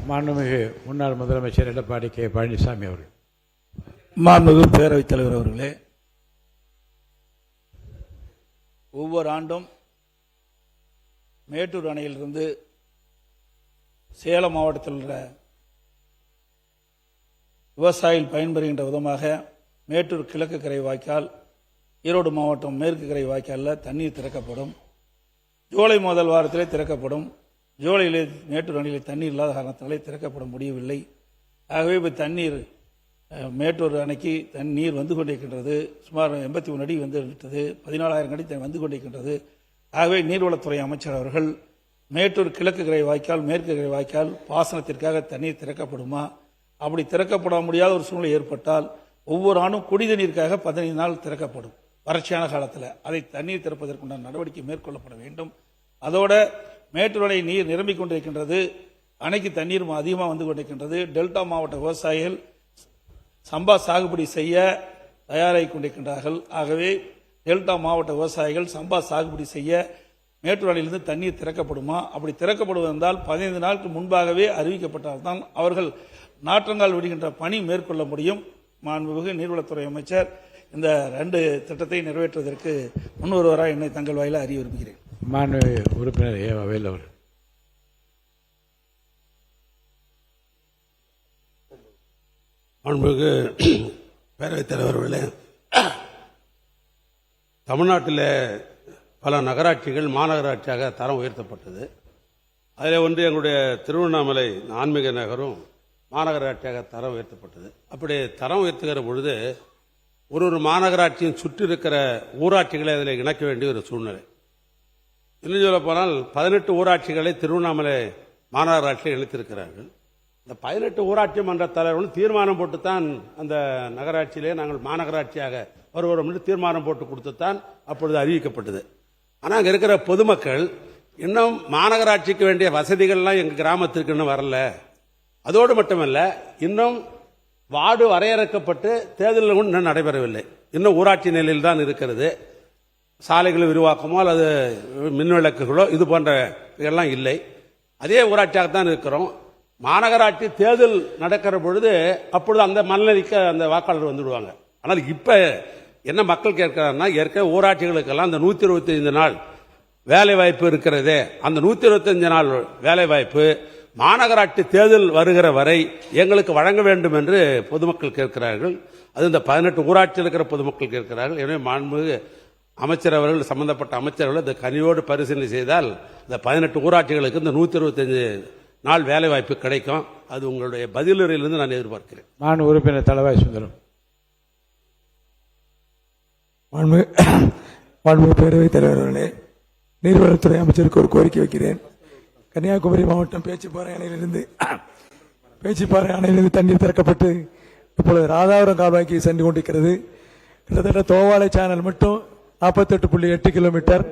மாண்புமிகு முன்னாள் முதலமைச்சர் எடப்பாடி கே பழனிசாமி அவர்கள். மாண்புமிகு பேரவைத் தலைவர் அவர்களே, ஒவ்வொரு ஆண்டும் மேட்டூர் அணையிலிருந்து சேலம் மாவட்டத்தில் உள்ள விவசாயிகள் பயன்பெறுகின்ற விதமாக மேட்டூர் கிழக்கு கரை வாய்க்கால், ஈரோடு மாவட்டம் மேற்கு கரை வாய்க்காலில் தண்ணீர் திறக்கப்படும். ஜூலை முதல் வாரத்திலே திறக்கப்படும். ஜூலையிலே மேட்டூர் அணையில் தண்ணீர் இல்லாத காரணத்தினாலே திறக்கப்பட முடியவில்லை. ஆகவே இப்போ தண்ணீர் மேட்டூர் அணைக்கு தண்ணீர் வந்து கொண்டிருக்கின்றது. சுமார் 83 அடி வந்து விட்டது. 14,000 அடி வந்து கொண்டிருக்கின்றது. ஆகவே நீர்வளத்துறை அமைச்சர் அவர்கள் மேட்டூர் கிழக்கு கரை வாய்க்கால், மேற்கு கரை வாய்க்கால் பாசனத்திற்காக தண்ணீர் திறக்கப்படுமா? அப்படி திறக்கப்பட முடியாத ஒரு சூழ்நிலை ஏற்பட்டால் ஒவ்வொரு ஆண்டும் குடிநீருக்காக 15 நாள் திறக்கப்படும். வறட்சியான காலத்தில் அதை தண்ணீர் திறப்பதற்குண்டான நடவடிக்கை மேற்கொள்ளப்பட வேண்டும். அதோட மேட்டூர் அணை நீர் நிரம்பிக் கொண்டிருக்கின்றது. அணைக்கு தண்ணீர் அதிகமாக வந்து கொண்டிருக்கின்றது. டெல்டா மாவட்ட விவசாயிகள் சம்பா சாகுபடி செய்ய தயாராகி கொண்டிருக்கின்றார்கள். ஆகவே டெல்டா மாவட்ட விவசாயிகள் சம்பா சாகுபடி செய்ய மேட்டூர் அணையிலிருந்து தண்ணீர் திறக்கப்படுமா? அப்படி திறக்கப்படுவதால் 15 நாளுக்கு முன்பாகவே அறிவிக்கப்பட்டால்தான் அவர்கள் நாற்றங்கால் விடுகின்ற பணி மேற்கொள்ள முடியும். மாண்புமிகு நீர்வளத்துறை அமைச்சர் இந்த 2 திட்டத்தை நிறைவேற்றுவதற்கு முன்வருவராக என்னை தங்கள் வாயில அறிய விரும்புகிறேன். மாண்புமிகு உறுப்பினர் ஏ வவேல் அவர்கள். மாண்புமிகு பேரவைத் தலைவர்களே, தமிழ்நாட்டில் பல நகராட்சிகள் மாநகராட்சியாக தரம் உயர்த்தப்பட்டது. அதில் ஒன்று எங்களுடைய திருவண்ணாமலை ஆன்மீக நகரும் மாநகராட்சியாக தரம் உயர்த்தப்பட்டது. அப்படி தரம் உயர்த்துகிற பொழுது ஒரு மாநகராட்சியின் சுற்றி இருக்கிற ஊராட்சிகளை அதில் இணைக்க வேண்டிய ஒரு சூழ்நிலை. இன்னும் சொல்ல போனால் 18 ஊராட்சிகளை திருவண்ணாமலை மாநகராட்சியில் இணைத்திருக்கிறார்கள். இந்த 18 ஊராட்சி மன்ற தலைவர்களும் தீர்மானம் போட்டுத்தான் அந்த நகராட்சியிலே நாங்கள் மாநகராட்சியாக வருவோம் என்று தீர்மானம் போட்டு கொடுத்துத்தான் அப்பொழுது அறிவிக்கப்பட்டது. ஆனால் அங்கே இருக்கிற பொதுமக்கள் இன்னும் மாநகராட்சிக்கு வேண்டிய வசதிகள்லாம் எங்கள் கிராமத்திற்கு இன்னும் வரல. அதோடு மட்டுமல்ல, இன்னும் வார்டு வரையறுக்கப்பட்டு தேர்தல் இன்னும் நடைபெறவில்லை. இன்னும் ஊராட்சி நிலையில் தான் இருக்கிறது. சாலைகள் விரிவாக்கமோ அல்லது மின்விளக்குகளோ இது போன்ற இதெல்லாம் இல்லை. அதே ஊராட்சியாகத்தான் இருக்கிறோம். மாநகராட்சி தேர்தல் நடக்கிற பொழுது அப்பொழுது அந்த மனநிலைக்கு அந்த வாக்காளர் வந்துடுவாங்க. ஆனால் இப்ப என்ன மக்கள் கேட்கிறாருன்னா, ஏற்கனவே ஊராட்சிகளுக்கெல்லாம் அந்த 125 நாள் வேலை வாய்ப்பு இருக்கிறதே, அந்த 125 நாள் வேலை வாய்ப்பு மாநகராட்சி தேர்தல் வருகிற வரை எங்களுக்கு வழங்க வேண்டும் என்று பொதுமக்கள் கேட்கிறார்கள். அது இந்த 18 ஊராட்சியில் இருக்கிற பொதுமக்கள் கேட்கிறார்கள். எனவே மாண்புமிகு அமைச்சர் அவர்கள், சம்பந்தப்பட்ட அமைச்சர்கள் இந்த கனியோடு பரிசீலனை செய்தால் இந்த 18 ஊராட்சிகளுக்கு இந்த 125 நாள் வேலை வாய்ப்பு கிடைக்கும். அது உங்களுடைய பதிலுரையிலிருந்து நான் எதிர்பார்க்கிறேன். மாண்பு உறுப்பினர் தளவாய் சுந்தரம். மாண்புமிகு பேரவைத் தலைவர்களே, நீர்வளத்துறை அமைச்சருக்கு ஒரு கோரிக்கை வைக்கிறேன். கன்னியாகுமரி மாவட்டம் பேச்சிப்பாறை அணையிலிருந்து தண்ணீர் திறக்கப்பட்டு இப்பொழுது ராதாபுரம் கால்வாய்க்கு சென்று கொண்டிருக்கிறது. கிட்டத்தட்ட தோவாளை சேனல் மட்டும் 48.8 கிலோமீட்டர்,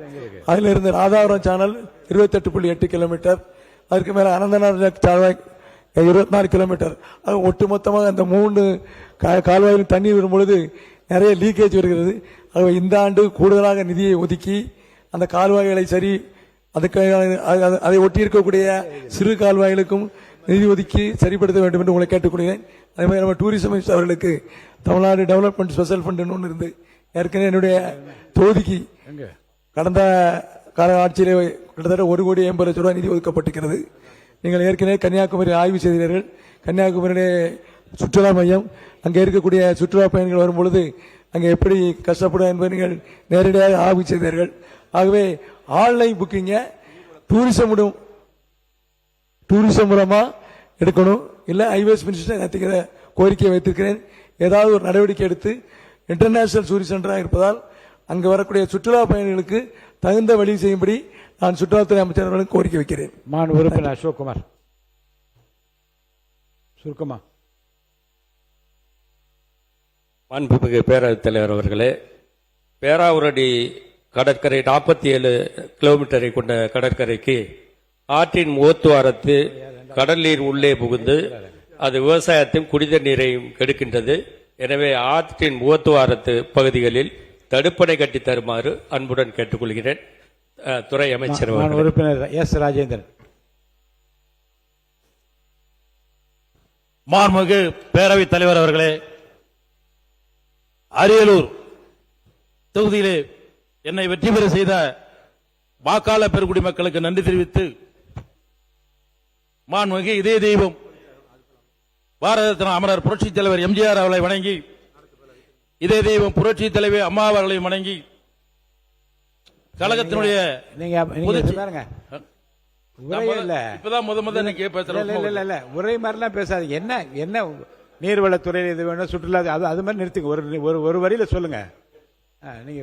அதிலிருந்து ராதாபுரம் சேனல் 28.8 கிலோமீட்டர், அதற்கு மேல அனந்தநாத் கால்வாய் 24 கிலோமீட்டர். ஒட்டுமொத்தமாக அந்த 3 கால்வாயிலும் தண்ணீர் வரும் பொழுது நிறைய லீக்கேஜ் வருகிறது. ஆகவே இந்த ஆண்டு கூடுதலாக நிதியை ஒதுக்கி அந்த கால்வாய்களை சரி, அதுக்கு அதை ஒட்டி இருக்கக்கூடிய சிறு கால்வாய்களுக்கும் நிதி ஒதுக்கி சரிப்படுத்த வேண்டும் என்று உங்களை கேட்டுக்கொள்கிறேன். அதே மாதிரி நம்ம டூரிசம் மினிஸ்டர் அவர்களுக்கு தமிழ்நாடு டெவலப்மெண்ட் ஸ்பெஷல் ஃபண்ட் ஒன்று இருந்து ஏற்கனவே என்னுடைய தொகுதிக்கு கடந்த கால ஆட்சியிலே கிட்டத்தட்ட 1,80,00,000 ரூபாய் நிதி ஒதுக்கப்பட்டிருக்கிறது. நீங்கள் ஏற்கனவே கன்னியாகுமரி ஆய்வு செய்தீர்கள். கன்னியாகுமரியிலே சுற்றுலா மையம், அங்கே இருக்கக்கூடிய சுற்றுலா பயணிகள் வரும்பொழுது அங்கே எப்படி கஷ்டப்படும் என்பதை நீங்கள் நேரடியாக ஆய்வு செய்தீர்கள். ஆகவே ஆன்லைன் புக்கிங்க டூரிசம் மூலமா எடுக்கணும். இல்ல ஹைவேஸ் மினிஸ்டர் நேற்று கோரிக்கையை வைத்திருக்கிறேன். ஏதாவது ஒரு நடவடிக்கை எடுத்து இன்டர்நேஷனல் டூரிஸ்ட் சென்டராக இருப்பதால் அங்கு வரக்கூடிய சுற்றுலா பயணிகளுக்கு தகுந்த வழி செய்யும்படி நான் சுற்றுலாத்துறை அமைச்சர் அவர்களுக்கு கோரிக்கை வைக்கிறேன். மாண்பு உறுப்பினர் அசோக்குமார் சுருக்கமா. மாண்புமிகு பேரவைத் தலைவர் அவர்களே, பேராவூரணி கடற்கரை 47 கிலோமீட்டரை கொண்ட கடற்கரைக்கு ஆற்றின் முகத்துவாரத்து கடல் நீர் உள்ளே புகுந்து அது விவசாயத்தையும் குடித நீரையும் கெடுக்கின்றது. எனவே ஆற்றின் முகத்துவாரத்து பகுதிகளில் தடுப்பணை கட்டி தருமாறு அன்புடன் கேட்டுக்கொள்கிறேன். துறை அமைச்சர் உறுப்பினர் எஸ் ராஜேந்திரன். மாண்புமிகு பேரவைத் தலைவர் அவர்களே, அரியலூர் தொகுதியிலே என்னை வெற்றி பெற செய்த வாக்காளர் பெருங்குடி மக்களுக்கு நன்றி தெரிவித்து, மாண்புமிகு இதே தெய்வம் பாரத ரத்னா அமரர் புரட்சித் தலைவர் எம்ஜிஆர் அவர்களை வணங்கி, இதே தெய்வம் புரட்சித் தலைவர் அம்மா அவர்களை வணங்கி, கழகத்தினுடைய இப்பதான் முதல்ல பேசுறேன். உரை மாதிரிலாம் பேசாதீங்க. என்ன என்ன நீர்வளத்துறை இது வேணும், சுற்றுலா அது மாதிரி நிறுத்துங்க. ஒரு வரியில சொல்லுங்க. நீங்க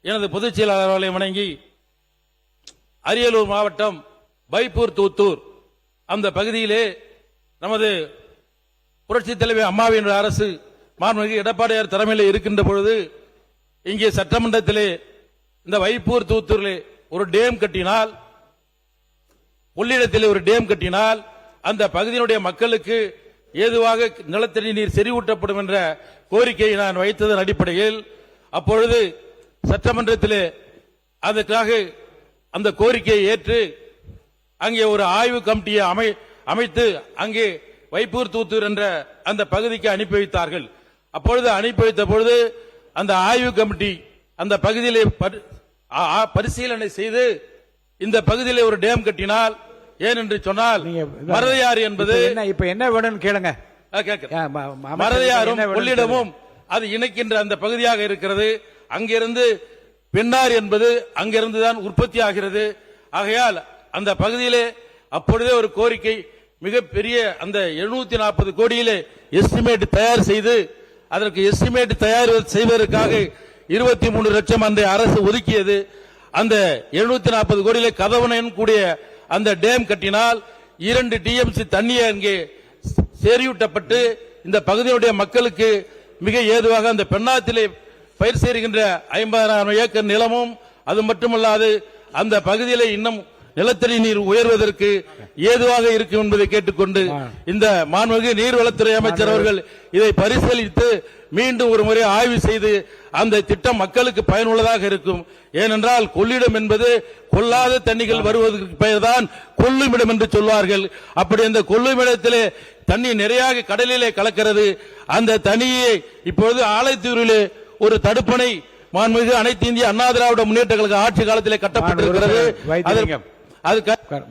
எனது பொதுச் செயலாளர் அவர்களை வணங்கி, அரியலூர் மாவட்டம் பைப்பூர் தூத்தூர் அந்த பகுதியிலே நமது புரட்சித் தலைவர் அம்மாவின் அரசு மாண்புமிகு எடப்பாடியார் தலைமையில் இருக்கின்ற பொழுது, இங்கே சட்டமன்றத்திலே இந்த வைப்பூர் தூத்தூரிலே ஒரு டேம் கட்டினால், கொள்ளிடத்திலே ஒரு டேம் கட்டினால் அந்த பகுதியினுடைய மக்களுக்கு ஏதுவாக நிலத்தடி நீர் செறிவூட்டப்படும் என்ற கோரிக்கையை நான் வைத்ததன் அடிப்படையில் அப்பொழுது சட்டமன்றத்திலே அதற்காக அந்த கோரிக்கையை ஏற்று அங்கே ஒரு ஆய்வு கமிட்டியை அமைத்து அங்கே வைப்பூர் தூத்தூர் என்ற அந்த பகுதிக்கு அனுப்பி வைத்தார்கள். அப்பொழுது அனுப்பி வைத்த பொழுது அந்த ஆய்வு கமிட்டி அந்த பகுதியிலே பரிசீலனை செய்து இந்த பகுதியிலே ஒரு டேம் கட்டினால், ஏன் என்று சொன்னால் மரதையாறு என்பது இப்ப என்ன வேணும்னு கேளுங்க. மரதையாறும் கொள்ளிடமும் அது இணைக்கின்ற அந்த பகுதியாக இருக்கிறது. அங்கிருந்து பெண்ணார் என்பது அங்கிருந்துதான் உற்பத்தி ஆகிறது. ஆகையால் அந்த பகுதியிலே அப்பொழுதே ஒரு கோரிக்கை மிகப்பெரிய அந்த 740 கோடியிலே எஸ்டிமேட் தயார் செய்து, அதற்கு எஸ்டிமேட் தயார் செய்வதற்காக 23 லட்சம் அந்த அரசு ஒதுக்கியது. அந்த 740 கோடியிலே கதவணன் கூடிய அந்த டேம் கட்டினால் 2 டிஎம்சி தண்ணீர் அங்கே சேரியூட்டப்பட்டு இந்த பகுதியுடைய மக்களுக்கு மிக ஏதுவாக அந்த பெண்ணாத்திலே பயிர் செய்கின்ற 50,000 ஏக்கர் நிலமும், அது மட்டுமல்லாது அந்த பகுதியிலே இன்னும் நிலத்தடி நீர் உயர்வதற்கு ஏதுவாக இருக்கும் என்பதை கேட்டுக்கொண்டு, இந்த மாண்புமிகு நீர்வளத்துறை அமைச்சர் அவர்கள் இதை பரிசீலித்து மீண்டும் ஒரு முறை ஆய்வு செய்து அந்த திட்டம் மக்களுக்கு பயனுள்ளதாக இருக்கும். ஏனென்றால் கொள்ளிடம் என்பது கொள்ளாத தண்ணிகள் வருவதற்கு பெயர்தான் கொள்ளுமிடம் என்று சொல்வார்கள். அப்படி அந்த கொள்ளுமிடத்திலே தண்ணி நிறைய கடலிலே கலக்கிறது. அந்த தண்ணியை இப்பொழுது ஆலைத்தூரிலே ஒரு தடுப்பணை மாண்புமிகு அனைத்து இந்திய அண்ணா திராவிட முன்னேற்ற கழக ஆட்சி காலத்திலே கட்டப்பட்டிருக்கிறது.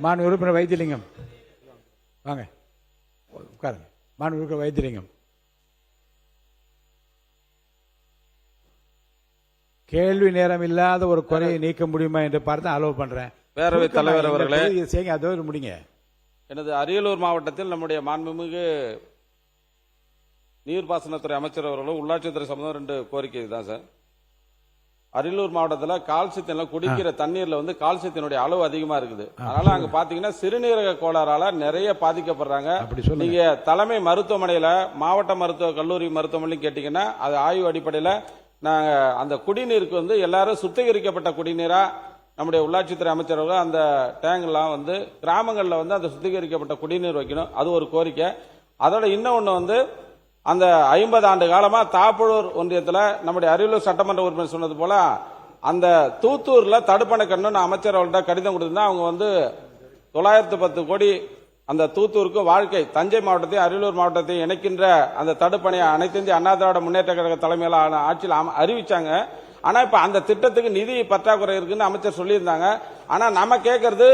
மாண்பு உறுப்பினர் வைத்திலிங்கம் வாங்க உட்காருங்க. மாண்பு உறுப்பினர் வைத்திலிங்கம், கேள்வி நேரம் இல்லாத ஒரு குறையை நீக்க முடியுமா என்று பார்த்து அலோவ் பண்றேன். பேரவைத் தலைவர் அவர்களே, அதோடு முடிங்க. எனது அரியலூர் மாவட்டத்தில் நம்முடைய மாண்புமிகு நீர்ப்பாசனத்துறை அமைச்சர் அவர்களும் உள்ளாட்சித்துறை சம்பந்தம் 2 கோரிக்கை தான் சார். அரியலூர் மாவட்டத்தில் கால்சியத்தின் குடிக்கிற தண்ணீர்ல வந்து கால்சியத்தினுடைய அளவு அதிகமா இருக்குது. அதனால அங்க பாத்தீங்கன்னா சிறுநீரக கோளாறால நிறைய பாதிக்கப்படுறாங்க. நீங்க தலைமை மருத்துவமனையில மாவட்ட மருத்துவ கல்லூரி மருத்துவமனையும் கேட்டீங்கன்னா அது ஆய்வு அடிப்படையில் நாங்க அந்த குடிநீருக்கு வந்து எல்லாரும் சுத்திகரிக்கப்பட்ட குடிநீரா நம்முடைய உள்ளாட்சித்துறை அமைச்சர்கள் அந்த டேங்க்லாம் வந்து கிராமங்கள்ல வந்து அந்த சுத்திகரிக்கப்பட்ட குடிநீர் வைக்கணும். அது ஒரு கோரிக்கை. அதோட இன்னொன்னு வந்து அந்த 50 ஆண்டு காலமா தாப்பழூர் ஒன்றியத்தில் நம்முடைய அரியலூர் சட்டமன்ற உறுப்பினர் சொன்னது போல அந்த தூத்தூர்ல தடுப்பணை கட்டணும்னு அமைச்சர் அவர்கிட்ட கடிதம் கொடுத்திருந்தா அவங்க வந்து 910 கோடி அந்த தூத்தூருக்கு வாழ்க்கை தஞ்சை மாவட்டத்தையும் அரியலூர் மாவட்டத்தையும் இணைக்கின்ற அந்த தடுப்பணையை அனைத்து இந்திய அண்ணா திராவிட முன்னேற்ற கழக தலைமையிலான ஆட்சியில் அறிவிச்சாங்க. ஆனா இப்ப அந்த திட்டத்துக்கு நிதி பற்றாக்குறை இருக்குன்னு அமைச்சர் சொல்லியிருந்தாங்க. ஆனா நம்ம கேட்கறது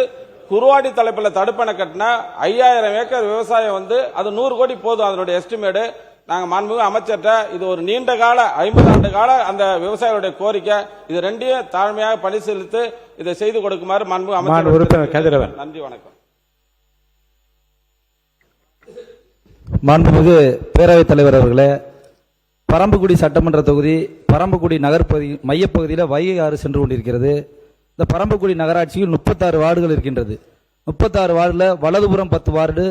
குருவாடி தலைப்பில் தடுப்பணை கட்டினா 5000 ஏக்கர் விவசாயம் வந்து அது 100 கோடி போதும் அதனுடைய எஸ்டிமேட். நாங்க மாண்புமிகு அமைச்சர்கிட்ட இது ஒரு நீண்ட கால 50 ஆண்டு கால அந்த விவசாயிகளுடைய கோரிக்கை, இது ரெண்டையும் தாழ்மையாக பரிசீலித்து இதை செய்து கொடுக்குமாறு மாண்புமிகு அமைச்சர். நன்றி, வணக்கம். மாண்புமிகு பேரவைத் தலைவர் அவர்களே, பரம்பக்குடி சட்டமன்ற தொகுதி பரம்பக்குடி நகர்பகுதி மையப்பகுதியில் வைகை ஆறு சென்று கொண்டிருக்கிறது. இந்த பரம்பக்குடி நகராட்சியில் 36 வார்டுகள் இருக்கின்றது. 36 வார்டுல வலதுபுறம் 10 வார்டு,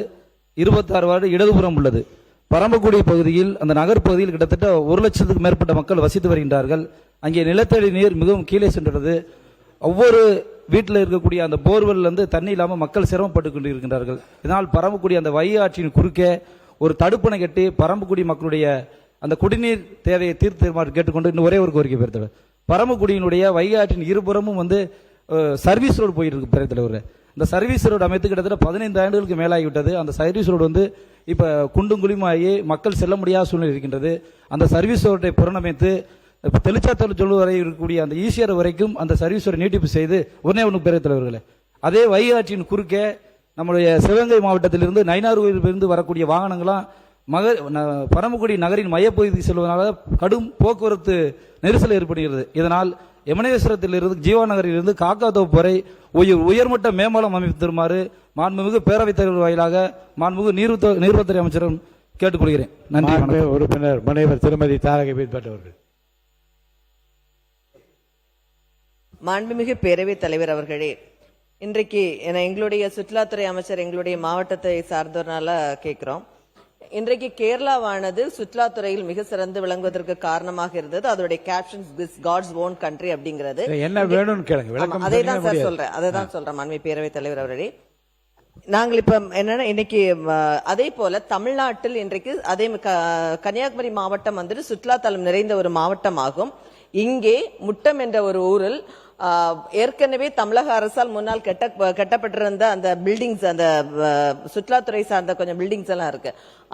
26 வார்டு இடதுபுறம் உள்ளது. பரம்பக்குடி பகுதியில் அந்த நகர்பகுதியில் கிட்டத்தட்ட 1 லட்சத்துக்கு மேற்பட்ட மக்கள் வசித்து வருகின்றார்கள். அங்கே நிலத்தடி நீர் மிகவும் கீழே சென்றது. ஒவ்வொரு வீட்டில் இருக்கக்கூடிய அந்த போர்வெல் வந்து தண்ணி இல்லாமல் மக்கள் சிரமப்பட்டு கொண்டு இருக்கின்றார்கள். இதனால் பரம்பக்குடி அந்த வைகை ஆற்றின் குறுக்கே ஒரு தடுப்பணை கட்டி பரம்பக்குடி மக்களுடைய அந்த குடிநீர் தேவையை தீர்த்துமாறு கேட்டுக்கொண்டு இன்னும் ஒரே ஒரு கோரிக்கை பெறுத்தது. பரம்பக்குடியினுடைய வைகை ஆற்றின் இருபுறமும் வந்து சர்வீஸ் ரோடு போயிட்டு இருக்கு. பேரவைத் தலைவர், இந்த சர்வீஸ் ரோடு அமைத்து கிட்டத்தட்ட 15 ஆண்டுகளுக்கு மேலாகிவிட்டது. அந்த சர்வீஸ் ரோடு வந்து இப்ப குண்டும் குழியுமாகி மக்கள் செல்ல முடியாத சூழ்நிலை இருக்கின்றது. அந்த சர்வீஸ் ரோட்டை புறணமைத்து இப்ப தெளிச்சாத்தல் சொல்லு வரை இருக்கக்கூடிய அந்த ஈசிஆர் வரைக்கும் அந்த சர்வீஸ் ரோட்டை நீட்டிப்பு செய்து ஒன்று பேரவைத் தலைவர்களே, அதே வைகாற்றின் குறுக்கே நம்முடைய சிவகங்கை மாவட்டத்திலிருந்து நயினார்கோயிலிருந்து வரக்கூடிய வாகனங்களாம் பரமக்குடி நகரின் மையப்பகுதி செல்வதனால கடும் போக்குவரத்து நெரிசல் ஏற்படுகிறது. இதனால் எமனேஸ்வரத்திலிருந்து ஜீவா நகரிலிருந்து காக்காத்தோப்பு வரை உயர்மட்ட மேம்பாலம் அமைத்து தருமாறு மாண்புமிகு பேரவைத் தலைவர் வாயிலாக மாண்புமிகு நீர்வளத்துறை அமைச்சரும் கேட்டுக்கொள்கிறேன். நன்றி. உறுப்பினர் முனைவர் திருமதி தாரகை அவர்கள். மாண்புமிகு பேரவைத் தலைவர் அவர்களே, இன்றைக்கு எங்களுடைய சுற்றுலாத்துறை அமைச்சர் எங்களுடைய மாவட்டத்தை சார்ந்தவர்னால கேட்கிறோம். இன்றைக்கு கேரளாவானது சுற்றுலாத்துறையில் மிக சிறந்து விளங்குவதற்கு காரணமாக இருந்தது. அதோடைய captions this God's own country அப்படிங்கிறது. என்ன வேணும்னு கேளுங்க. அதை தான் சார் சொல்றேன், அதை தான் சொல்றேன் மாண்புமிகு பேரவைத் தலைவர் அவர்களே. நாங்கள் இப்ப என்னன்னா இன்னைக்கு அதே போல தமிழ்நாட்டில் இன்றைக்கு அதே கன்னியாகுமரி மாவட்டம் வந்துட்டு சுற்றுலா தலம் நிறைந்த ஒரு மாவட்டம் ஆகும். இங்கே முட்டம் என்ற ஒரு ஊரில் ஏற்கனவே தமிழக அரசால் முன்னால் கட்டப்பட்டிருந்த அந்த பில்டிங்ஸ், அந்த சுற்றுலாத்துறை சார்ந்த கொஞ்சம் பில்டிங்ஸ் எல்லாம் இருக்கு.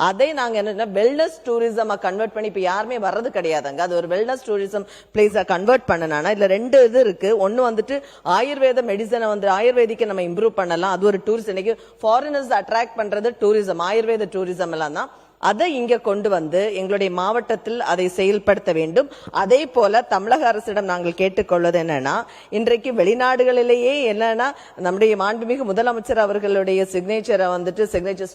அதை நாங்க என்ன வெல்னஸ் டூரிசம் கன்வெர்ட் பண்ணி இப்ப யாருமே வர்றது கிடையாதுங்க. அது ஒரு வெல்னஸ் டூரிசம் பிளேஸா கன்வெர்ட் பண்ணனா இதுல ரெண்டு இது இருக்கு. ஒன்னு வந்துட்டு ஆயுர்வேத மெடிசனை வந்து ஆயுர்வேதிக்கு நம்ம இம்ப்ரூவ் பண்ணலாம். அது ஒரு டூரிஸ்ட். இன்னைக்கு ஃபாரினர்ஸ் அட்ராக்ட் பண்றது டூரிசம், ஆயுர்வேத டூரிசம் எல்லாம் தான். அதை இங்க கொண்டு வந்து எங்களுடைய மாவட்டத்தில் அதை செயல்படுத்த வேண்டும். அதே போல தமிழக அரசிடம் நாங்கள் கேட்டுக்கொள்வது என்னன்னா, இன்றைக்கு வெளிநாடுகளிலேயே என்னன்னா நம்முடைய மாண்புமிகு முதலமைச்சர் அவர்களுடைய சிக்னேச்சரை வந்துட்டு சிக்னேச்சர்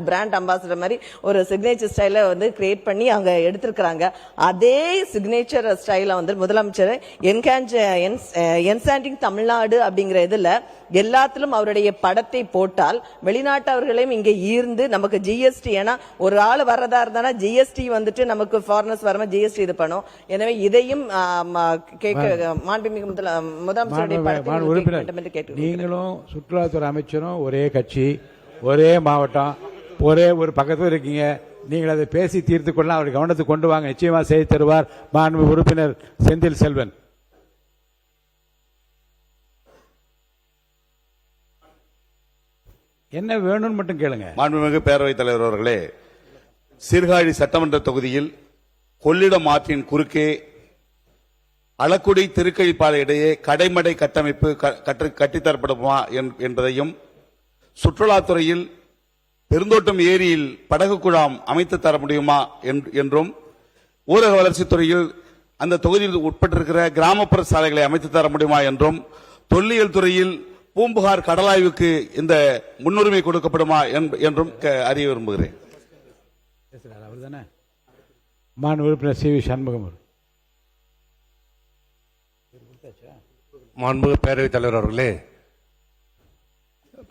பிராண்ட் அம்பாசிடர் மாதிரி ஒரு சிக்னேச்சர் ஸ்டைல வந்து கிரியேட் பண்ணி அங்க எடுத்திருக்கிறாங்க. அதே சிக்னேச்சர் ஸ்டைல வந்து முதலமைச்சர் என்சாண்டிங் தமிழ்நாடு அப்படிங்கிற இதுல எல்லாத்திலும் அவருடைய படத்தை போட்டால் வெளிநாட்டவர்களையும் இங்க ஈர்ந்து நமக்கு ஜிஎஸ்டி, ஏன்னா ஒரு ஆள் வர்றதா இருந்தா ஜிஎஸ்டி வந்துட்டு நமக்கு ஃபாரினர்ஸ் வரமா ஜிஎஸ்டி இது பண்ணும். எனவே இதையும் மாண்புமிகு முதலமைச்சருடைய நீங்களும் சுற்றுலாத்துறை அமைச்சரும் ஒரே கட்சி, ஒரே மாவட்டம், ஒரே ஒரு பக்கத்தில் இருக்கீங்க. நீங்கள் அதை பேசி தீர்த்து கொள்ளலாம். அவருடைய கவனத்துக்கு கொண்டு வாங்க. நிச்சயமா செய்து தருவார் மாண்புமிகு உறுப்பினர் செந்தில் செல்வன். என்ன வேணும்னு மட்டும் கேளுங்க. மாண்புமிகு பேரவைத் தலைவர் அவர்களே, சீர்காழி சட்டமன்ற தொகுதியில் கொள்ளிடம் ஆற்றின் குறுக்கே அளக்குடி திருக்கழிப்பாலை இடையே கடைமடை கட்டமைப்பு கட்டித்தரப்படுமா என்பதையும், சுற்றுலாத்துறையில் பெருந்தோட்டம் ஏரியில் படகு குழாம் அமைத்து தர முடியுமா என்றும், ஊரக வளர்ச்சித்துறையில் அந்த தொகுதியில் உட்பட்டிருக்கிற கிராமப்புற சாலைகளை அமைத்து தர முடியுமா என்றும், தொல்லியல் துறையில் பூம்புகார் கடலாய்வுக்கு இந்த முன்னுரிமை கொடுக்கப்படுமா என்றும் அறிய விரும்புகிறேன். உறுப்பினர் சி வி சண்முகம். மாண்புமிகு பேரவைத் தலைவர் அவர்களே,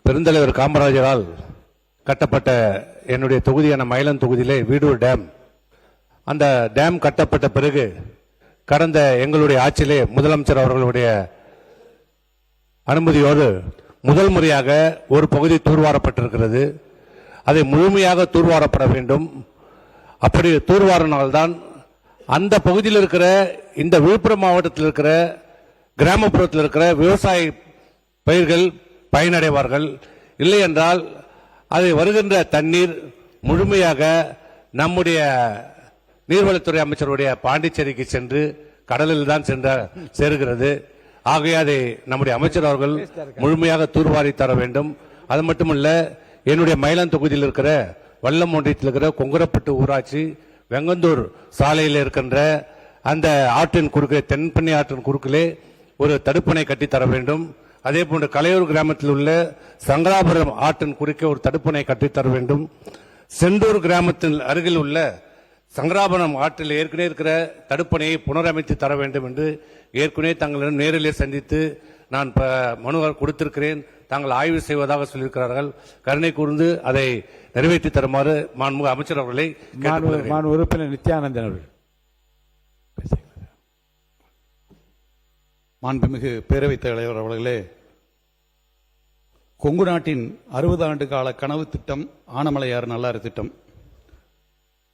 பெருந்தலைவர் காமராஜரால் கட்டப்பட்ட என்னுடைய தொகுதியான மயிலம் தொகுதியிலே வீடூர் டேம், அந்த டேம் கட்டப்பட்ட பிறகு கடந்த எங்களுடைய ஆட்சியிலே முதலமைச்சர் அவர்களுடைய அனுமதியோடு முதல் முறையாக ஒரு பகுதி தூர்வாரப்பட்டிருக்கிறது. அதை முழுமையாக தூர்வாரப்பட வேண்டும். அப்படி தூர்வாரினால்தான் அந்த பகுதியில் இருக்கிற, இந்த விழுப்புரம் மாவட்டத்தில் இருக்கிற கிராமப்புறத்தில் இருக்கிற விவசாய பயிர்கள் பயனடைவார்கள். இல்லை என்றால் அதை வருகின்ற தண்ணீர் முழுமையாக நம்முடைய நீர்வளத்துறை அமைச்சருடைய பாண்டிச்சேரிக்கு சென்று கடலில் தான் சேருகிறது. ஆகைய அதை நம்முடைய அமைச்சர் அவர்கள் முழுமையாக தூர்வாரி தர வேண்டும். அது மட்டுமல்ல, என்னுடைய மயிலம் தொகுதியில் இருக்கிற வல்லம் ஒன்றியத்தில் இருக்கிற கொங்குரப்பட்டு ஊராட்சி வெங்கந்தூர் சாலையில் இருக்கின்ற அந்த ஆற்றின் குறுக்கே, தென்பண்ணி ஆற்றின் குறுக்கிலே ஒரு தடுப்பணை கட்டித்தர வேண்டும். அதே போன்று கலையூர் கிராமத்தில் உள்ள சங்கராபுரம் ஆற்றின் குறுக்கே ஒரு தடுப்பணை கட்டித்தர வேண்டும். செந்தூர் கிராமத்தில் அருகில் உள்ள சங்கராபுரம் ஆற்றில் ஏற்கனவே இருக்கிற தடுப்பணையை புனரமைத்து தர வேண்டும் என்று ஏற்கனவே தங்களிடம் நேரிலே சந்தித்து நான் மனு கொடுத்திருக்கிறேன். தாங்கள் ஆய்வு செய்வதாக சொல்லியிருக்கிறார்கள். கருணை கூர்ந்து அதை நிறைவேற்றி தருமாறு மாண்புமிகு அமைச்சர் அவர்களை உறுப்பினர் நித்யானந்தன் அவர்கள். மாண்புமிகு பேரவைத் தலைவர் அவர்களே, கொங்கு நாட்டின் 60 ஆண்டு கால கனவு திட்டம் ஆனமலையாறு நல்லாறு திட்டம்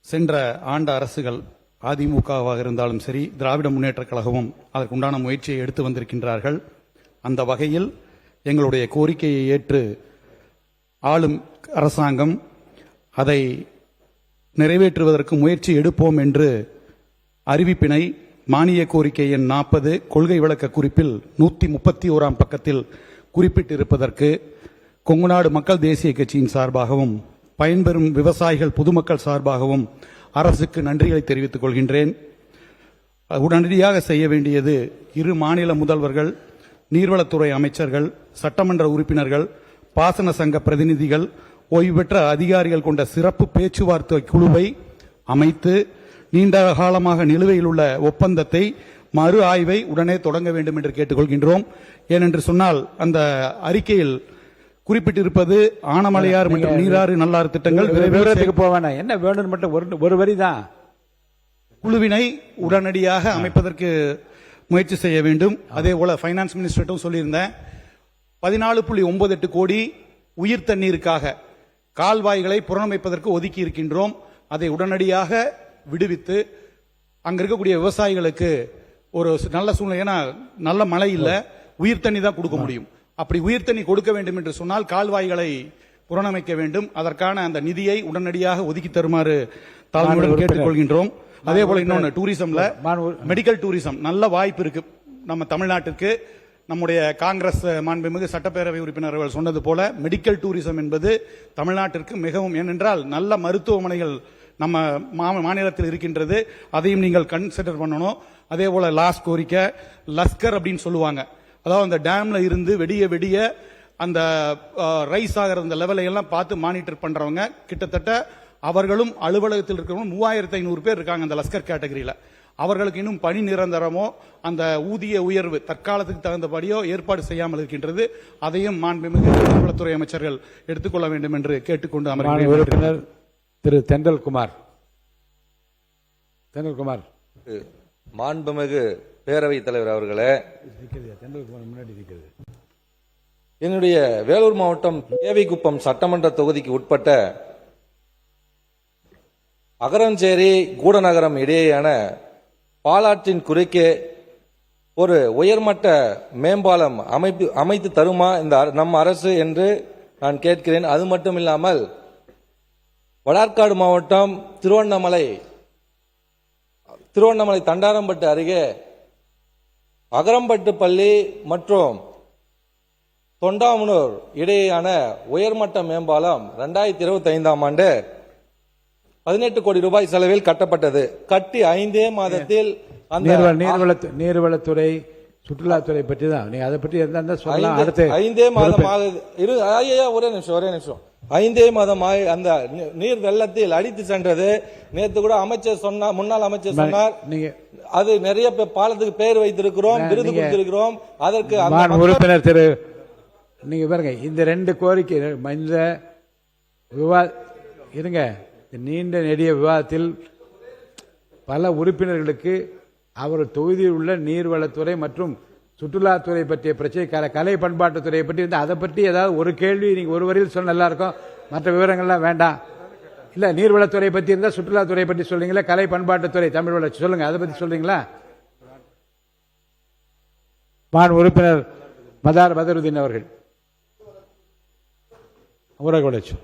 சென்ற ஆண்டு அரசுகள் அதிமுகவாக இருந்தாலும் சரி, திராவிட முன்னேற்ற கழகமும் அதற்குண்டான முயற்சியை எடுத்து வந்திருக்கின்றார்கள். அந்த வகையில் எங்களுடைய கோரிக்கையை ஏற்று ஆளும் அரசாங்கம் அதை நிறைவேற்றுவதற்கு முயற்சி எடுப்போம் என்று அறிவிப்பினை மானிய கோரிக்கை எண் 40 கொள்கை விளக்க குறிப்பில் 131ஆம் பக்கத்தில் குறிப்பிட்டிருப்பதற்கு கொங்குநாடு மக்கள் தேசிய கட்சியின் சார்பாகவும் பயன்பெறும் விவசாயிகள் பொதுமக்கள் சார்பாகவும் அரசுக்கு நன்றிகளை தெரிவித்துக் கொள்கின்றேன். உடனடியாக செய்ய வேண்டியது இரு மாநில முதல்வர்கள், நீர்வளத்துறை அமைச்சர்கள், சட்டமன்ற உறுப்பினர்கள், பாசன சங்க பிரதிநிதிகள், ஓய்வு பெற்ற அதிகாரிகள் கொண்ட சிறப்பு பேச்சுவார்த்தை குழுவை அமைத்து நீண்ட காலமாக நிலுவையில் உள்ள ஒப்பந்தத்தை மறு ஆய்வை உடனே தொடங்க வேண்டும் என்று கேட்டுக்கொள்கின்றோம். ஏனென்று சொன்னால் அந்த அறிக்கையில் குறிப்பிட்டிருப்பது ஆனமலையார் மற்றும் நீராறு நல்லாறு திட்டங்கள் விவரத்துக்கு போவானா என்ன வேணும் மட்டும் ஒரு வரி தான். குழுவினை உடனடியாக அமைப்பதற்கு முயற்சி செய்ய வேண்டும். அதே போல பைனான்ஸ் மினிஸ்டர்ட்டும் சொல்லியிருந்தேன். 14.98 கோடி உயிர் தண்ணீருக்காக கால்வாய்களை புறணமைப்பதற்கு ஒதுக்கி இருக்கின்றோம். அதை உடனடியாக விடுவித்து அங்க இருக்கக்கூடிய விவசாயிகளுக்கு ஒரு நல்ல சூழ்நிலை, ஏன்னா நல்ல மழை இல்ல, உயிர் தண்ணி தான் கொடுக்க முடியும். அப்படி உயிர் தண்ணி கொடுக்க வேண்டும் என்று சொன்னால் கால்வாய்களை புறணமைக்க வேண்டும். அதற்கான அந்த நிதியை உடனடியாக ஒதுக்கி தருமாறு தாழ்மையுடன் கேட்டுக்கொள்கின்றோம். அதே போல இன்னொன்று, டூரிசம்ல மெடிக்கல் டூரிசம் நல்ல வாய்ப்பு இருக்கு நம்ம தமிழ்நாட்டிற்கு. நம்முடைய காங்கிரஸ் மாண்புமிகு சட்டப்பேரவை உறுப்பினர் அவர்கள் சொன்னது போல மெடிக்கல் டூரிசம் என்பது தமிழ்நாட்டிற்கு மிகவும், ஏனென்றால் நல்ல மருத்துவமனைகள் நம்ம மாநிலத்தில் இருக்கின்றது. அதையும் நீங்கள் கன்சிடர் பண்ணணும். அதே போல லாஸ்ட் கோரிக்கை லஸ்கர் அப்படின்னு சொல்லுவாங்க. அதாவது அந்த டேம்ல இருந்து வெடிய அந்த ரைஸ் ஆகிற அந்த லெவலை எல்லாம் பார்த்து மானிட்டர் பண்றவங்க கிட்டத்தட்ட அவர்களும் அலுவலகத்தில் இருக்கிறவங்க 3500 பேர் இருக்காங்க அந்த லஸ்கர் கேட்டகரியில. அவர்களுக்கு இன்னும் பணி நிரந்தரமோ அந்த ஊதிய உயர்வு தற்காலத்துக்கு தகுந்தபடியோ ஏற்பாடு செய்யாமல் இருக்கின்றது. அதையும் மாண்புமிகு நீர்வளத்துறை அமைச்சர்கள் எடுத்துக்கொள்ள வேண்டும் என்று கேட்டுக்கொண்டு அமர்கிறேன். உறுப்பினர் திரு தென்றல்குமார். மாண்புமிகு பேரவைத் தலைவர் அவர்களே, என்னுடைய வேலூர் மாவட்டம் கேவிக்குப்பம் சட்டமன்ற தொகுதிக்கு உட்பட்ட அகரஞ்சேரி கூடநகரம் இடையேயான பாலாற்றின் குறுக்கே ஒரு உயர்மட்ட மேம்பாலம் அமைத்து தருமா இந்த நம் அரசு என்று நான் கேட்கிறேன். அது மட்டும் இல்லாமல் வடார்காடு மாவட்டம் திருவண்ணாமலை தண்டாரம்பட்டு அருகே அகரம்பட்டு பள்ளி மற்றும் தொண்டாமுனூர் இடையேயான உயர்மட்ட மேம்பாலம் 2025ஆம் ஆண்டு 18 கோடி ரூபாய் செலவில் கட்டப்பட்டது. கட்டி 5 மாதத்தில் நீர்வளத்துறை சுற்றுலாத்துறை பற்றி தான் நீங்க அதை பற்றி எந்த சொல்லலாம். அடுத்து 5 மாதமாக ஒரே நிமிஷம் 5 மாதமாக அந்த நீர் வெள்ளத்தில் அடித்து சென்றது. நேற்று கூட அமைச்சர் சொன்னார், முன்னாள் அமைச்சர் சொன்னார், அது நிறைய பாலத்துக்கு பெயர் வைத்திருக்கிறோம், விருது கொடுத்திருக்கிறோம். அதற்கு உறுப்பினர் திரு நீங்க பாருங்க, இந்த 2 கோரிக்கை இந்த இருங்க, நீண்ட நெடிய விவாதத்தில் பல உறுப்பினர்களுக்கு அவர் தொகுதியில் உள்ள நீர்வளத்துறை மற்றும் சுற்றுலாத்துறை பற்றிய பிரச்சனை, கலை பண்பாட்டுத்துறையை பற்றி இருந்து அதை பற்றி ஏதாவது ஒரு கேள்வி நீங்க ஒரு வரியில் சொல்ல நல்லா இருக்கும். மற்ற விவரங்கள்லாம் வேண்டாம். இல்ல நீர்வளத்துறை பற்றி இருந்தா சுற்றுலாத்துறை பற்றி சொல்றீங்களா, கலை பண்பாட்டுத்துறை தமிழ் வளர்ச்சி சொல்லுங்க, அதை பற்றி சொல்றீங்களா? உறுப்பினர் மதார் பதருதீன் அவர்கள் ஊரக வளர்ச்சி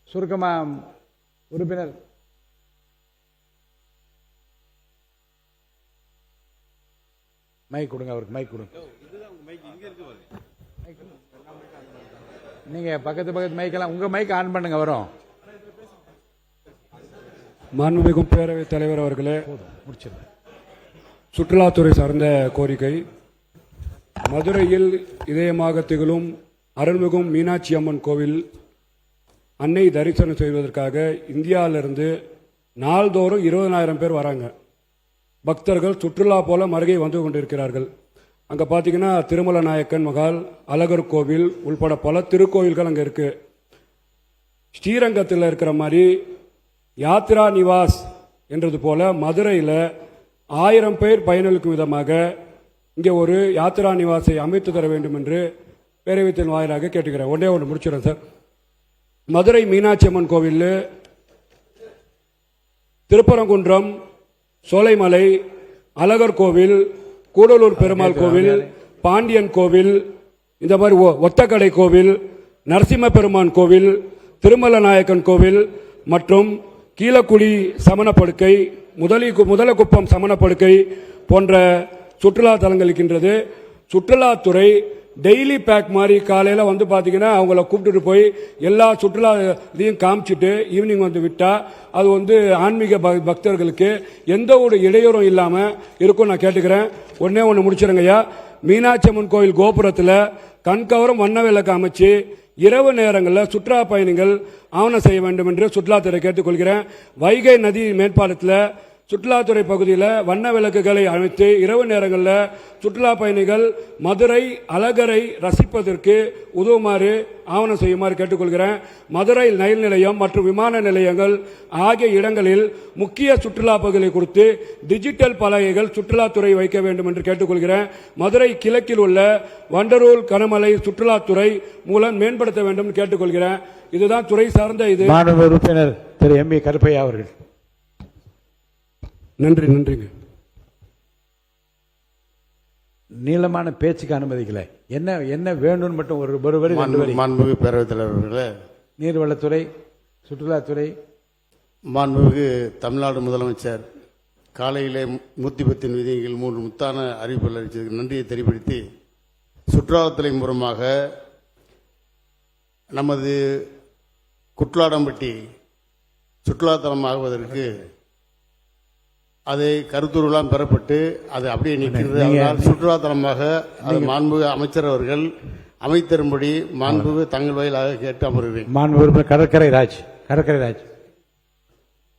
சுருக்கமா உறுப்பினர் மைக் கொடுங்க, அவருக்கு மைக் கொடுங்க. நீங்க பக்கத்து மைக்கெல்லாம் உங்க மைக் ஆன் பண்ணுங்க. வரும். மாண்புமிகு பேரவைத் தலைவர் அவர்களே, சுற்றுலாத்துறை சார்ந்த கோரிக்கை. மதுரையில் இதயமாக திகழும் அருள்மிகும் மீனாட்சி அம்மன் கோவில் அன்னை தரிசனம் செய்வதற்காக இந்தியாவிலிருந்து நாள்தோறும் 20,000 பேர் வராங்க. பக்தர்கள் சுற்றுலா போல மருகே வந்து கொண்டிருக்கிறார்கள். அங்க பாத்தீங்கன்னா திருமல நாயக்கன் மகால், அழகர் கோவில் உள்பட பல திருக்கோவில்கள் அங்க இருக்கு. ஸ்ரீரங்கத்தில் இருக்கிற மாதிரி யாத்ரா நிவாஸ் என்றது போல மதுரையில் 1000 பேர் பயனளிக்கும் விதமாக இங்கே ஒரு யாத்ரா நிவாசை அமைத்து தர வேண்டும் என்று பேரவைத்தின் வாயிலாக கேட்டுக்கிறேன். ஒன்றே ஒன்று முடிச்சிடறேன் சார். மதுரை மீனாட்சி அம்மன் கோவில், திருப்பரங்குன்றம், சோலைமலை, அழகர் கோவில், கூடலூர் பெருமாள் கோவில், பாண்டியன் கோவில், இந்த மாதிரி ஒத்தக்கடை கோவில், நரசிம்ம பெருமான் கோவில், திருமல நாயக்கன் கோவில் மற்றும் கீழக்குடி சமணப்படுக்கை, முதலக்குப்பம் சமணப்படுக்கை போன்ற சுற்றுலா தலங்கள் இருக்கின்றது. சுற்றுலாத்துறை டெய்லி பேக் மாதிரி காலையில வந்து பாத்தீங்கன்னா அவங்கள கூப்பிட்டுட்டு போய் எல்லா சுற்றுலா இதையும் காமிச்சிட்டு ஈவினிங் வந்து விட்டா அது வந்து ஆன்மீக பக்தர்களுக்கு எந்த ஒரு இடையூறும் இல்லாம இருக்கும். நான் கேட்டுக்கிறேன். ஒண்ணு முடிச்சிருங்கய்யா. மீனாட்சி அம்மன் கோயில் கோபுரத்தில் கண்கவரும் வண்ண விளக்கு அமைச்சு இரவு நேரங்களில் சுற்றுலா பயணிகள் ஆவணம் செய்ய வேண்டும் என்று சுற்றுலாத்துறை கேட்டுக்கொள்கிறேன். வைகை நதி மேம்பாலத்தில் சுற்றுலாத்துறை பகுதியில் வண்ண விளக்குகளை அமைத்து இரவு நேரங்களில் சுற்றுலா பயணிகள் மதுரை அழகரை ரசிப்பதற்கு உதவுமாறு ஆவணம் செய்யுமாறு கேட்டுக்கொள்கிறேன். மதுரை ரயில் நிலையம் மற்றும் விமான நிலையங்கள் ஆகிய இடங்களில் முக்கிய சுற்றுலா பகுதிகளை குறித்து டிஜிட்டல் பலகைகள் சுற்றுலாத்துறை வைக்க வேண்டும் என்று கேட்டுக்கொள்கிறேன். மதுரை கிழக்கில் உள்ள வண்டலூர் கனமலை சுற்றுலாத்துறை மூலம் மேம்படுத்த வேண்டும் என்று கேட்டுக்கொள்கிறேன். இதுதான் துறை சார்ந்த இது. மாண்புமிகு உறுப்பினர் திரு எம். கருப்பையா அவர்கள். நன்றிங்க. நீளமான பேச்சுக்கு அனுமதிக்கல. என்ன வேணும்னு மட்டும் ஒரு வரி மாண்புமிகு பேரவைத் தலைவர்களே, நீர்வளத்துறை, சுற்றுலாத்துறை. மாண்புமிகு தமிழ்நாடு முதலமைச்சர் காலையிலே மூத்திபத்தின் விதிகள் 3 முத்தான அறிவிப்புகள் அளித்ததுக்கு நன்றியை தெரிவித்து, சுற்றுலாத்துறை மூலமாக நமது குட்லாடம்பட்டி சுற்றுலாத்தலமாகுவதற்கு அதை கருத்துருவெல்லாம் பெறப்பட்டு அது அப்படியே நிற்கிறது. அதனால் சுற்றுலாத்தலமாக அது மாண்புமிகு அமைச்சர் அவர்கள் அமைத்தரும்படி மாண்புமிகு தங்கள் வாயிலாக கேட்டு அமர்கிறேன். மாண்புமிகு கடற்கரை ராஜ்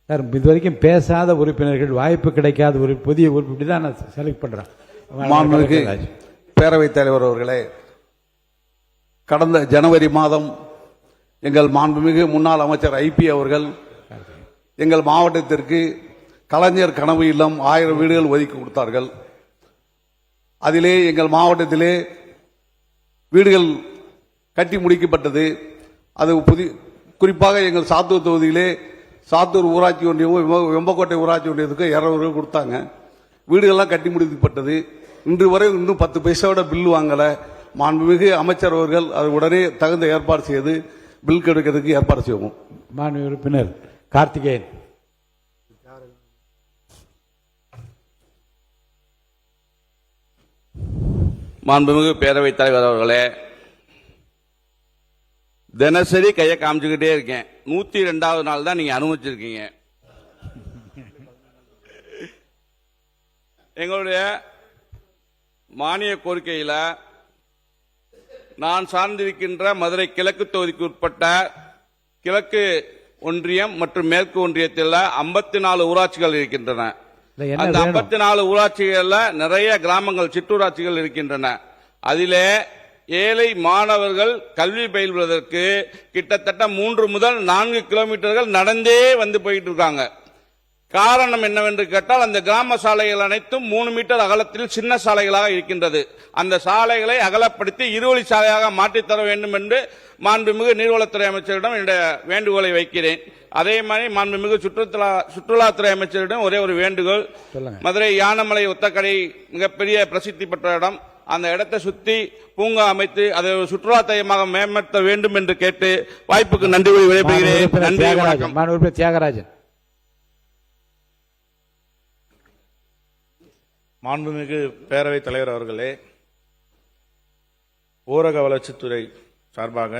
சார், இதுவரைக்கும் பேசாத உறுப்பினர்கள், வாய்ப்பு கிடைக்காத ஒரு புதிய உறுப்பினர் தான் நான் செலக்ட் பண்றேன். மாண்புமிகு பேரவைத் தலைவர் அவர்களே, கடந்த ஜனவரி மாதம் எங்கள் மாண்புமிகு முன்னாள் அமைச்சர் ஐபி அவர்கள் எங்கள் மாவட்டத்திற்கு கலைஞர் கனவு இல்லம் 1000 வீடுகள் ஒதுக்கி கொடுத்தார்கள். அதிலே எங்கள் மாவட்டத்திலே வீடுகள் கட்டி முடிக்கப்பட்டது. அது குறிப்பாக எங்கள் சாத்தூர் தொகுதியிலே சாத்தூர் ஊராட்சி ஒன்றியமும் வெம்பக்கோட்டை ஊராட்சி ஒன்றியத்துக்கு 200 கொடுத்தாங்க. வீடுகள்லாம் கட்டி முடிக்கப்பட்டது. இன்று வரை இன்னும் 10 பைசாவோட பில் வாங்கல. மாண்புமிகு அமைச்சர் அவர்கள் அது உடனே தகுந்த ஏற்பாடு செய்து பில் கிடைக்கிறதுக்கு ஏற்பாடு செய்வோம். மாண்புமிகு உறுப்பினர் கார்த்திகேயன். மாண்புமிகு பேரவைத் தலைவர் அவர்களே, தினசரி கையை காமிச்சுக்கிட்டே இருக்கேன். 102வது நாள் தான் நீங்க அனுமதிச்சிருக்கீங்க. எங்களுடைய மானிய கோரிக்கையில நான் சார்ந்திருக்கின்ற மதுரை கிழக்கு தொகுதிக்கு உட்பட்ட கிழக்கு ஒன்றியம் மற்றும் மேற்கு ஒன்றியத்தில் 54 ஊராட்சிகள் இருக்கின்றன. அந்த 54 ஊராட்சிகள்ல நிறைய கிராமங்கள், சிற்றூராட்சிகள் இருக்கின்றன. அதிலே ஏழை மாணவர்கள் கல்வி பயில்வதற்கு கிட்டத்தட்ட 3 முதல் 4 கிலோமீட்டர்கள் நடந்தே வந்து போயிட்டு இருக்காங்க. காரணம் என்னவென்று கேட்டால், அந்த கிராம சாலைகள் அனைத்தும் 3 மீட்டர் அகலத்தில் சின்ன சாலைகளாக இருக்கின்றது. அந்த சாலைகளை அகலப்படுத்தி இருவழி சாலையாக மாற்றித்தர வேண்டும் என்று மாண்புமிகு நீர்வளத்துறை அமைச்சரிடம் என்னுடைய வேண்டுகோளை வைக்கிறேன். அதே மாதிரி மாண்புமிகு சுற்றுலாத்துறை அமைச்சரிடம் ஒரே ஒரு வேண்டுகோள். மதுரை யானமலை ஒத்தக்கடை மிகப்பெரிய பிரசித்தி பெற்ற இடம். அந்த இடத்தை சுத்தி பூங்கா அமைத்து அதை ஒரு சுற்றுலா தலமாக மேம்படுத்த வேண்டும் என்று கேட்டு வாய்ப்புக்கு நன்றி விடைபெறுகிறேன். நன்றி, வணக்கம். தியாகராஜன். மாண்புமிகு பேரவைத் தலைவர் அவர்களே, ஊரக வளர்ச்சித்துறை சார்பாக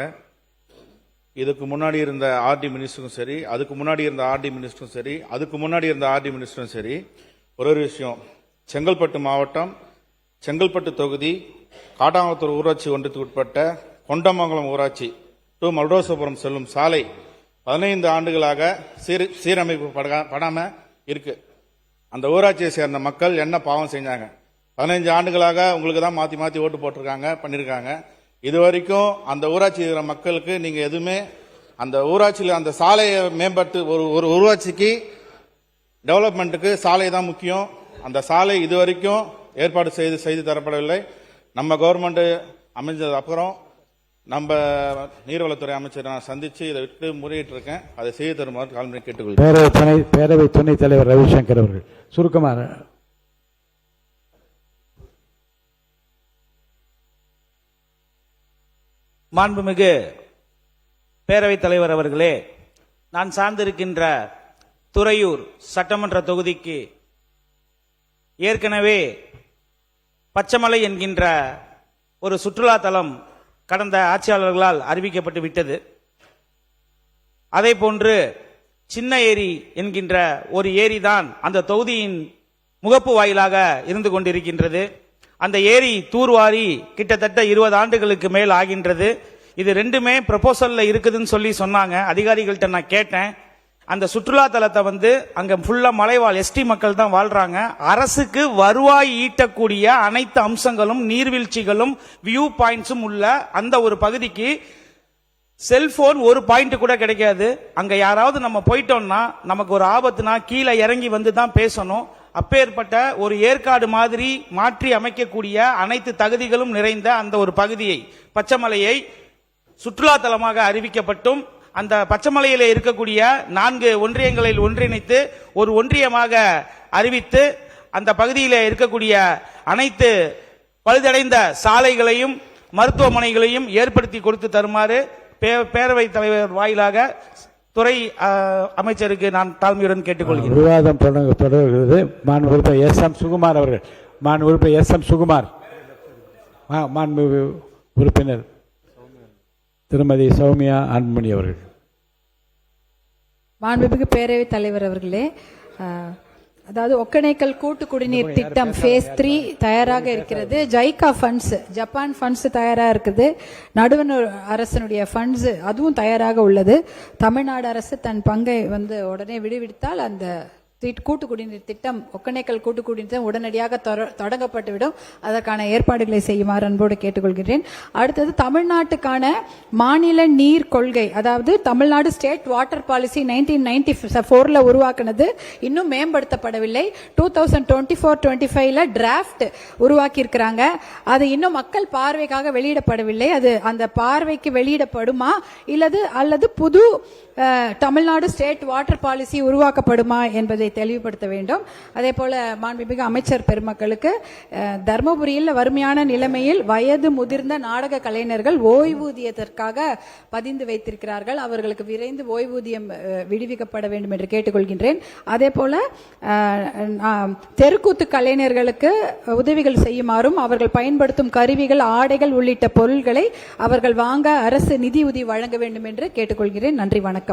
இதுக்கு முன்னாடி இருந்த ஆர்டி மினிஸ்டரும் சரி, அதுக்கு முன்னாடி இருந்த ஆர்டி மினிஸ்டரும் சரி, அதுக்கு முன்னாடி இருந்த ஆர்டி மினிஸ்டரும் சரி, ஒரு விஷயம், செங்கல்பட்டு மாவட்டம் செங்கல்பட்டு தொகுதி காட்டாங்குளத்தூர் ஊராட்சி ஒன்றியத்துக்கு உட்பட்ட கொண்டமங்கலம் ஊராட்சி டு மல்டோசபுரம் செல்லும் சாலை 15 ஆண்டுகளாக சீரமைப்பு படாம இருக்கு. அந்த ஊராட்சியை சேர்ந்த மக்கள் என்ன பாவம் செஞ்சாங்க? 15 ஆண்டுகளாக உங்களுக்கு தான் மாத்தி மாத்தி ஓட்டு போட்டிருக்காங்க, பண்ணிருக்காங்க. இது வரைக்கும் அந்த ஊராட்சி இருக்கிற மக்களுக்கு நீங்க எதுவுமே அந்த ஊராட்சியில் அந்த சாலையை மேம்படுத்து ஒரு ஊராட்சிக்கு டெவலப்மெண்ட்டுக்கு சாலை தான் முக்கியம். அந்த சாலை இது வரைக்கும் ஏற்பாடு செய்து தரப்படவில்லை. நம்ம கவர்மெண்ட் அமைஞ்சது அப்புறம் நம்ம நீர்வளத்துறை அமைச்சரை நான் சந்திச்சு இதை விட்டு முறையிட்டு இருக்கேன். அதை செய்து தருமாறு கால்முறை கேட்டுக்கொள்கிறேன். பேரவை துணைத் தலைவர் ரவிசங்கர் அவர்கள் சுருக்கமாக. மாண்புமிகு பேரவைத் தலைவர் அவர்களே, நான் சார்ந்திருக்கின்ற துறையூர் சட்டமன்ற தொகுதிக்கு ஏற்கனவே பச்சைமலை என்கின்ற ஒரு சுற்றுலா தலம் கடந்த ஆட்சியாளர்களால் அறிவிக்கப்பட்டு விட்டது. அதே போன்று சின்ன ஏரி என்கின்ற ஒரு ஏரி தான் அந்த தொகுதியின் முகப்பு வாயிலாக இருந்து கொண்டிருக்கின்றது. அந்த ஏரி தூர்வாரி கிட்டத்தட்ட 20 ஆண்டுகளுக்கு மேல் ஆகின்றது. இது ரெண்டுமே ப்ரொபோசல்ல இருக்குதுன்னு சொல்லி சொன்னாங்க. அதிகாரிகள்கிட்ட நான் கேட்டேன். அந்த சுற்றுலா தலத்தை அங்க ஃபுல்லா மலைவாழ் எஸ்டி மக்கள் தான் வாழ்றாங்க. அரசுக்கு வருவாய் ஈட்டக்கூடிய அனைத்து அம்சங்களும் நீர்வீழ்ச்சிகளும் வியூ பாயிண்ட்ஸும் உள்ள அந்த ஒரு பகுதிக்கு செல்போன் ஒரு பாயிண்ட் கூட கிடைக்காது. அங்க யாராவது நம்ம போயிட்டோம்னா நமக்கு ஒரு ஆபத்துனா கீழே இறங்கி வந்து தான் பேசணும். அப்பேற்பட்ட ஒரு ஏற்காடு மாதிரி மாற்றி அமைக்கக்கூடிய அனைத்து தகுதிகளும் நிறைந்த அந்த ஒரு பகுதியை பச்சைமலையை சுற்றுலா தலமாக அறிவிக்கப்பட்டும் அந்த பச்சைமலையில இருக்கக்கூடிய 4 ஒன்றியங்களில் ஒன்றிணைத்து ஒரு ஒன்றியமாக அறிவித்து அந்த பகுதியில் இருக்கக்கூடிய அனைத்து பழுதடைந்த சாலைகளையும் மருத்துவமனைகளையும் ஏற்படுத்தி கொடுத்து தருமாறு பேரவைத் தலைவர் வாயிலாக துறை அமைச்சருக்கு நான் தாழ்மையுடன் கேட்டுக்கொள்கிறேன். விவாதம் தொடர்கிறது. மாண்பு உறுப்பினர் எஸ்.எம். சுகுமார் அவர்கள். மாண்பு உறுப்பினர் எஸ்.எம். சுகுமார். மாண்பு உறுப்பினர் திருமதி சௌமியா அன்புமணி அவர்கள். மாண்புமிகு பேரவைத் தலைவர் அவர்களே, அதாவது ஒக்கணைக்கல் கூட்டு குடிநீர் திட்டம் phase 3 தயாராக இருக்கிறது. ஜைகா ஃபண்ட்ஸ், ஜப்பான் ஃபண்ட்ஸ் தயாராக இருக்குது. நடுவண் அரசனுடைய ஃபண்ட்ஸ் அதுவும் தயாராக உள்ளது. தமிழ்நாடு அரசு தன் பங்கை உடனே விடுவித்தால் அந்த கூட்டு குடிநீர் திட்டம், ஒக்கணைக்கல் கூட்டு குடிநீர் திட்டம் உடனடியாக தொடங்கப்பட்டுவிடும். அதற்கான ஏற்பாடுகளை செய்யுமாறு அன்போடு கேட்டுக்கொள்கிறேன். அடுத்தது தமிழ்நாட்டுக்கான மாநில நீர் கொள்கை, அதாவது தமிழ்நாடு ஸ்டேட் வாட்டர் பாலிசி 1994 உருவாக்குனது இன்னும் மேம்படுத்தப்படவில்லை. 2024-25 டிராஃப்ட் உருவாக்கி இருக்கிறாங்க. அது இன்னும் மக்கள் பார்வைக்காக வெளியிடப்படவில்லை. அது அந்த பார்வைக்கு வெளியிடப்படுமா அல்லது புது தமிழ்நாடு ஸ்டேட் வாட்டர் பாலிசி உருவாக்கப்படுமா என்பதை தெளிவுபடுத்த வேண்டும். அதே போல மாண்புமிகு அமைச்சர் பெருமக்களுக்கு, தர்மபுரியில் வறுமையான நிலைமையில் வயது முதிர்ந்த நாடக கலைஞர்கள் ஓய்வூதியத்திற்காக பதிந்து வைத்திருக்கிறார்கள். அவர்களுக்கு விரைந்து ஓய்வூதியம் விடுவிக்கப்பட வேண்டும் என்று கேட்டுக்கொள்கின்றேன். அதே போல தெருக்கூத்து கலைஞர்களுக்கு உதவிகள் செய்யுமாறும் அவர்கள் பயன்படுத்தும் கருவிகள், ஆடைகள் உள்ளிட்ட பொருட்களை அவர்கள் வாங்க அரசு நிதி உதவி வழங்க வேண்டும் என்று கேட்டுக்கொள்கிறேன். நன்றி, வணக்கம்.